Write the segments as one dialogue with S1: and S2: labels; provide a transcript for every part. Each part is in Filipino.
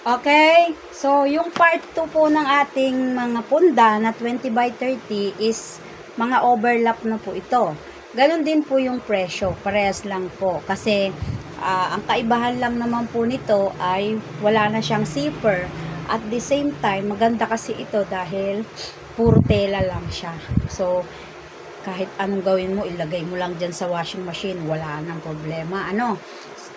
S1: Okay? So, yung part 2 po ng ating mga punda na 20 by 30 is mga overlap na po ito. Ganon din po yung presyo. Parehas lang po. Kasi, ang kaibahan lang naman po nito ay wala na siyang zipper. At the same time, maganda kasi ito dahil puro tela lang siya. So, kahit anong gawin mo, ilagay mo lang dyan sa washing machine. Wala nang problema.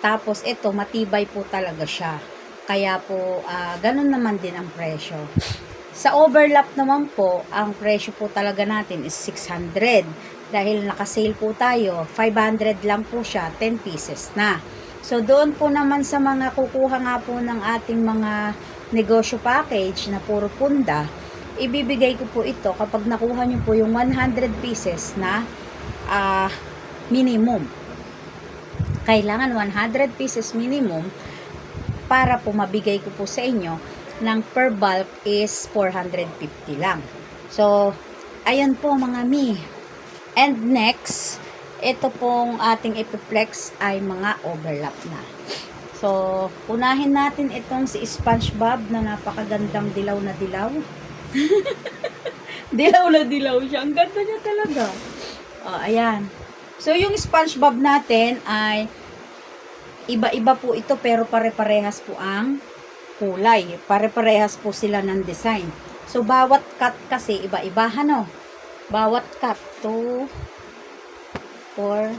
S1: Tapos, ito, matibay po talaga siya. Kaya po, ganun naman din ang presyo. Sa overlap naman po, ang presyo po talaga natin is 600. Dahil naka-sale po tayo, 500 lang po siya, 10 pieces na. So, doon po naman sa mga kukuha nga po ng ating mga negosyo package na puro punda, ibibigay ko po ito kapag nakuha nyo po yung 100 pieces na minimum. Kailangan 100 pieces minimum para po mabigay ko po sa inyo ng per bulk is 450 lang. So, ayan po mga mi. And next, ito pong ating ipiplex ay mga overlap na. So, unahin natin itong si SpongeBob na napakagandang dilaw na dilaw. Dilaw na dilaw siya. Ang ganda niya talaga. Oh, ayan. So, yung SpongeBob natin ay iba-iba po ito pero pare-parehas po ang kulay. Pare-parehas po sila ng design. So, bawat cut kasi iba-iba, Bawat cut, 2, 4,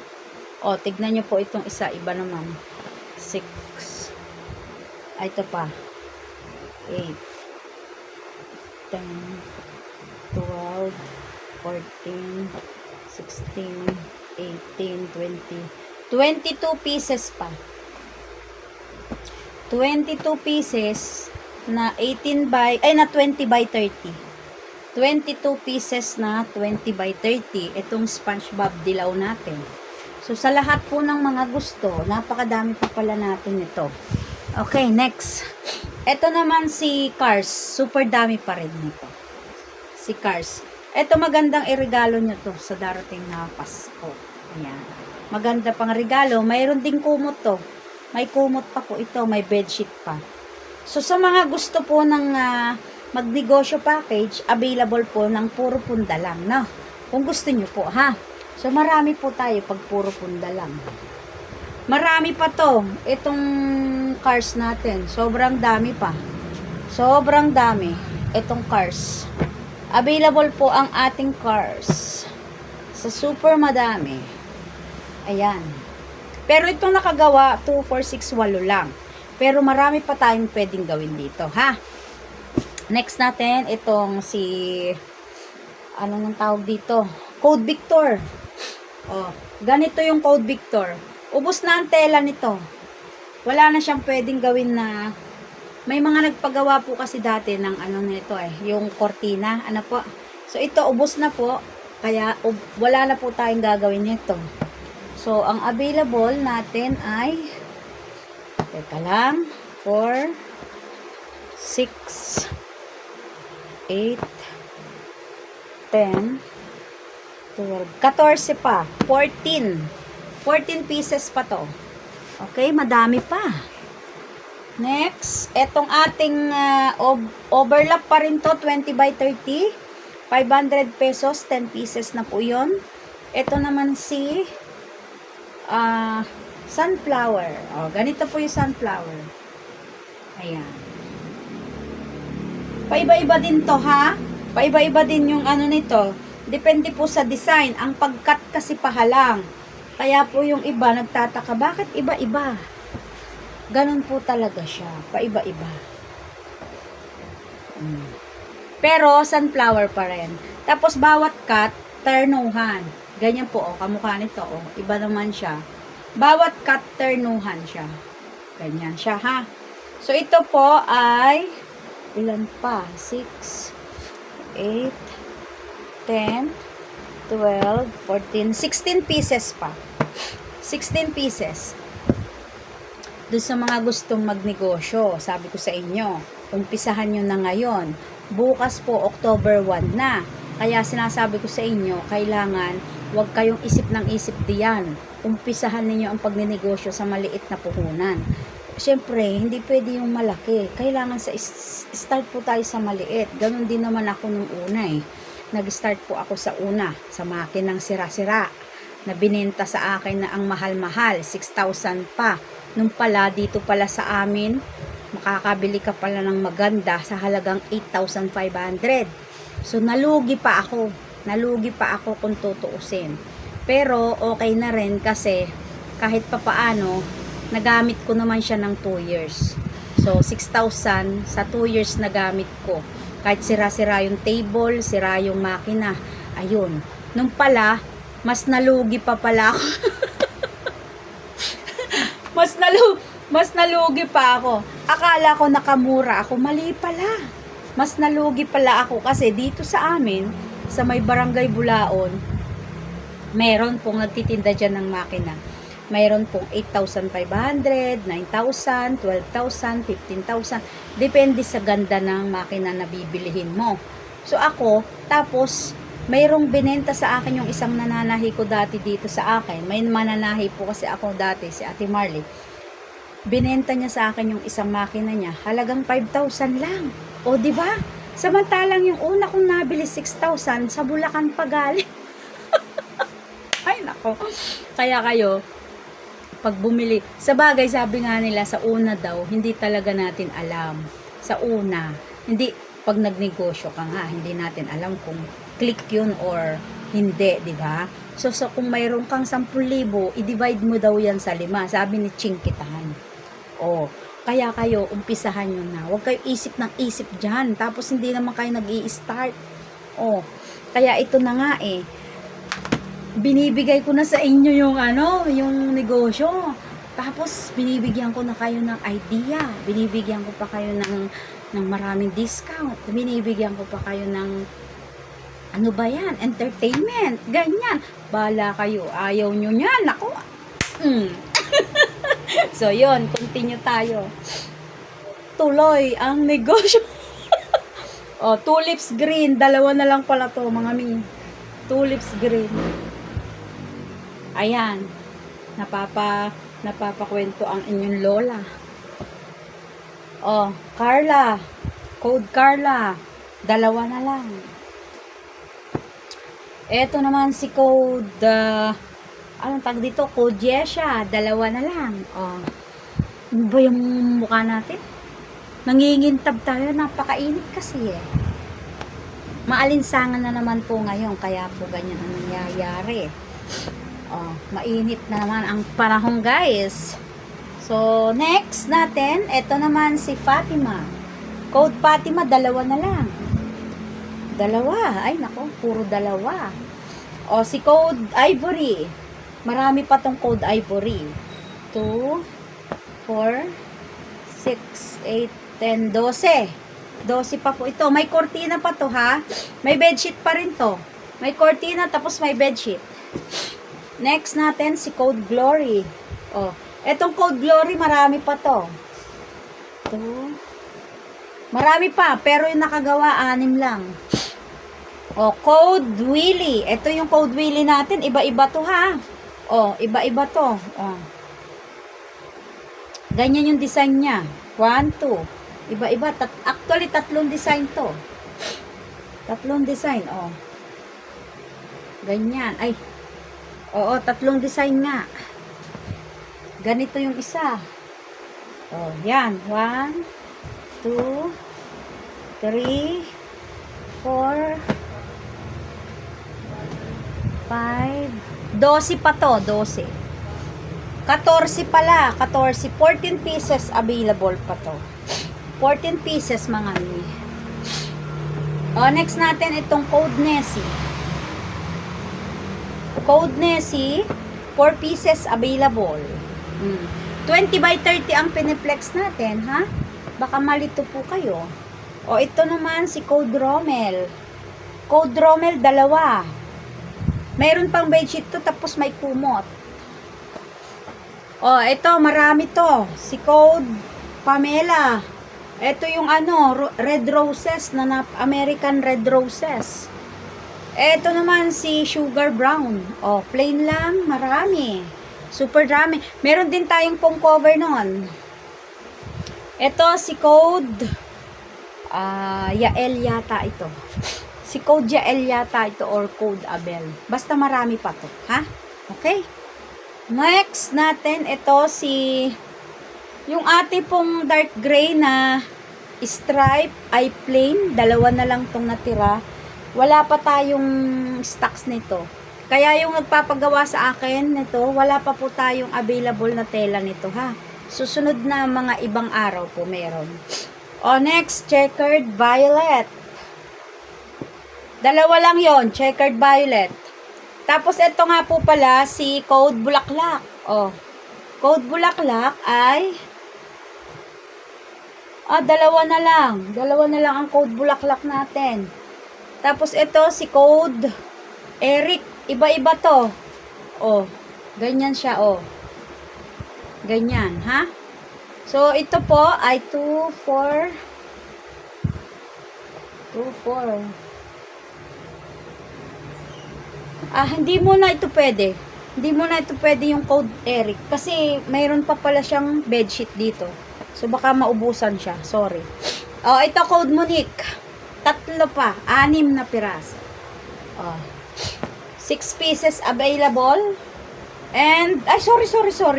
S1: tignan nyo po itong isa, iba naman. 6, ito pa. 8, 10, 12, 14, 16, 18, 20, 22 pieces pa. 22 pieces na 20 by 30. 22 pieces na 20 by 30. Itong SpongeBob dilaw natin. So, sa lahat po ng mga gusto, napakadami pa pala natin ito. Okay, next. Ito naman si Cars. Super dami pa rin nito. Si Cars. Ito magandang iregalo nyo to sa darating na Pasko. Ayan. Maganda pang regalo. Mayroon ding kumot to. May kumot pa po ito. May bedsheet pa. So, sa mga gusto po ng magnegosyo package, available po ng puro punda lang, no? Kung gusto nyo po, ha? So, marami po tayo pag puro punda lang. Marami pa to. Itong Cars natin. Sobrang dami pa. Sobrang dami. Itong Cars. Available po ang ating Cars. Sa super madami. Ayan. Pero itong nakagawa, 2, 4, 6, 8 lang. Pero marami pa tayong pwedeng gawin dito, ha? Next natin, itong si, ano nang tawag dito? Code Victor. Ganito yung Code Victor. Ubus na ang tela nito. Wala na siyang pwedeng gawin na, may mga nagpagawa po kasi dati ng ano nito yung cortina, po. So, ito, ubus na po. Kaya, wala na po tayong gagawin nito. So, ang available natin ay, teka lang, 4, 6, 8, 10, 12, 14 pa, 14 pieces pa to. Okay, madami pa. Next, etong ating overlap pa rin to, 20 by 30, 500 pesos, 10 pieces na po yun. Ito naman si sunflower. Ganito po yung sunflower. Ayan. Paiba-iba din to, ha? Paiba-iba din yung ano nito. Depende po sa design. Ang pagkat kasi pahalang. Kaya po yung iba nagtataka, bakit iba-iba? Ganun po talaga siya. Paiba-iba. Pero sunflower pa rin. Tapos bawat cut, ternuhan. Ganyan po, kamukha nito, iba naman siya. Bawat cut, ternuhan siya. Ganyan siya, ha? So, ito po ay, ilan pa? 6, 8, 10, 12, 14, 16 pieces pa. 16 pieces. Doon sa mga gustong magnegosyo, sabi ko sa inyo, umpisahan nyo na ngayon. Bukas po, October 1 na. Kaya sinasabi ko sa inyo, kailangan huwag kayong isip ng isip diyan. Umpisahan ninyo ang pagnenegosyo sa maliit na puhunan. syempre, hindi pwede yung malaki. Kailangan start po tayo sa maliit. Ganon din naman ako nung una eh. Nag-start po ako sa una, sa makinang sira-sira, na binenta sa akin na ang mahal-mahal, 6,000 pa. Nung pala, dito pala sa amin, makakabili ka pala ng maganda sa halagang 8,500. So, nalugi pa ako. Nalugi pa ako kung tutuusin. Pero, okay na rin kasi kahit papaano, nagamit ko naman siya ng 2 years. So, 6,000 sa 2 years nagamit ko. Kahit sira-sira yung table, sira yung makina. Ayun. Nung pala, mas nalugi pa pala ako. mas nalugi pa ako. Akala ko nakamura ako. Mali pala. Mas nalugi pala ako kasi dito sa amin, sa may barangay Bulaon, meron pong nagtitinda dyan ng makina. Mayroon pong 8,500, 9,000, 12,000, 15,000. Depende sa ganda ng makina na bibilihin mo. So ako, tapos, mayroong binenta sa akin yung isang nananahi ko dati dito sa akin. May mananahi po kasi ako dati, si Ate Marley. Binenta niya sa akin yung isang makina niya. Halagang 5,000 lang. O, di ba? Samantalang yung una kong nabili 6,000, sa Bulacan pa galing. Ay, nako. Kaya kayo, pag bumili, sa bagay sabi nga nila sa una daw, hindi talaga natin alam. Sa una, hindi, pag nagnegosyo ka nga, hindi natin alam kung click yun or hindi, di ba? So kung mayroon kang 10,000, i-divide mo daw yan sa 5, sabi ni Ching Kitahan. O, kaya kayo, umpisahan nyo na. Huwag kayo isip ng isip dyan, tapos hindi naman kayo nag-i-start. O, kaya ito na nga eh, binibigay ko na sa inyo yung yung negosyo. Tapos binibigyan ko na kayo ng idea. Binibigyan ko pa kayo ng maraming discount. Binibigyan ko pa kayo ng ano ba yan? Entertainment. Ganyan. Bala kayo. Ayaw nyo yan. Ako. So, yun. Continue tayo. Tuloy ang negosyo. Oh, tulips green. 2 na lang pala to, mga mi. Tulips green. Ayan, napapakwento ang inyong lola. Oh, Carla, code Carla, 2 na lang. Eto naman si code, anong tag dito? Code Yesha, 2 na lang. Oh, ano ba yung mukha natin? Nangingintab tayo, napakainit kasi eh. Maalinsangan na naman po ngayon, kaya po ganyan ang nangyayari. Oh, mainit na naman ang panahon, guys. So, next natin, ito naman si Fatima. Code Fatima, 2 na lang. 2. Ay, nako, puro 2. O, si Code Ivory. Marami pa tong Code Ivory. 2, 4, 6, 8, 10, 12. 12 pa po ito. May cortina pa to, ha? May bedsheet pa rin to. May cortina, tapos may bedsheet. Next natin, si Code Glory. Oh, etong Code Glory, marami pa to. Ito. Marami pa, pero yung nakagawa, 6 lang. Oh, Code Willy. Ito yung Code Willy natin. Iba-iba to, ha? Oh, iba-iba to. Oh. Ganyan yung design niya. 1, 2. Iba-iba. Actually, 3 design to. 3 design, oh. Ganyan. Ay, oo, 3 design nga. Ganito yung isa. Oh, yan. 1, 2, 3, 4, 5, 12 pa to, 12. 14 pala, 14. 14 pieces available pa to. 14 pieces, mga mi. Oh, next natin itong Code Nessie. Code Nessie, 4 pieces available. 20 by 30 ang piniplex natin, ha? Baka malito po kayo. O, ito naman si Code Rommel. Code Rommel, 2. Mayroon pang bedsheet to, tapos may kumot. O, ito, marami to. Si Code Pamela. Ito yung Red Roses, American Red Roses. Ito naman si Sugar Brown. O, plain lang, marami. Super dami. Meron din tayong foam cover noon. Ito si Code Yael yata ito. Si Code Yael yata ito or Code Abel. Basta marami pa to, ha? Okay? Next natin, ito si yung ate pong dark gray na stripe ay plain. Dalawa na lang tong natira. Wala pa tayong stocks nito. Kaya yung nagpapagawa sa akin nito, wala pa po tayong available na tela nito, ha? Susunod na mga ibang araw po meron. O, next, checkered violet. Dalawa lang yon, checkered violet. Tapos, ito nga po pala, si Code Bulaklak. O, Code Bulaklak ay dalawa na lang. Dalawa na lang ang Code Bulaklak natin. Tapos, ito, si Code Eric. Iba-iba to. O, ganyan siya, o. Ganyan, ha? So, ito po ay 2, 4. Hindi muna ito pwede. Hindi muna ito pwede yung Code Eric. Kasi, mayroon pa pala siyang bedsheet dito. So, baka maubusan siya. Sorry. O, ito Code Monique. 3 pa. 6 na piraso. O. 6 pieces available. And, sorry.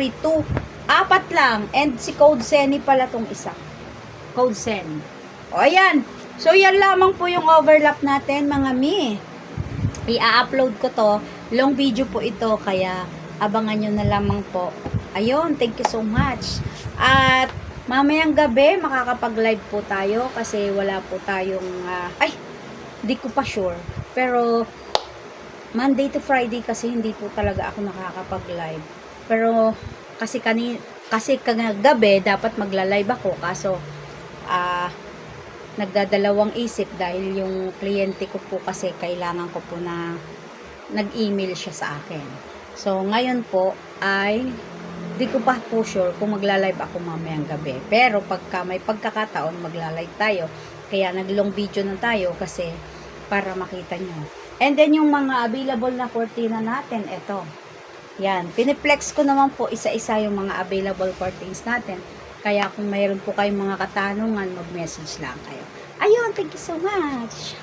S1: 2. 4 lang. And si Code Seni pala tong isa. Code Seni. O, ayan. So, yan lamang po yung overlap natin, mga mi. I-upload ko to. Long video po ito. Kaya, abangan nyo na lamang po. Ayun, thank you so much. At, mamayang gabi, makakapag-live po tayo. Kasi, wala po tayong, di ko pa sure. Pero, Monday to Friday kasi hindi po talaga ako nakakapag-live. Pero kasi kagabi dapat magla-live ako kaso nagdadalawang isip dahil yung kliyente ko po kasi kailangan ko po na nag-email siya sa akin. So ngayon po ay di ko pa po sure kung magla-live ako mamayang gabi. Pero pagka may pagkakataon magla-live tayo. Kaya nag-long video na tayo kasi para makita nyo. And then, yung mga available na cortina natin, ito. Yan. Piniplex ko naman po isa-isa yung mga available curtains natin. Kaya kung mayroon po kayong mga katanungan, mag-message lang kayo. Ayun, thank you so much.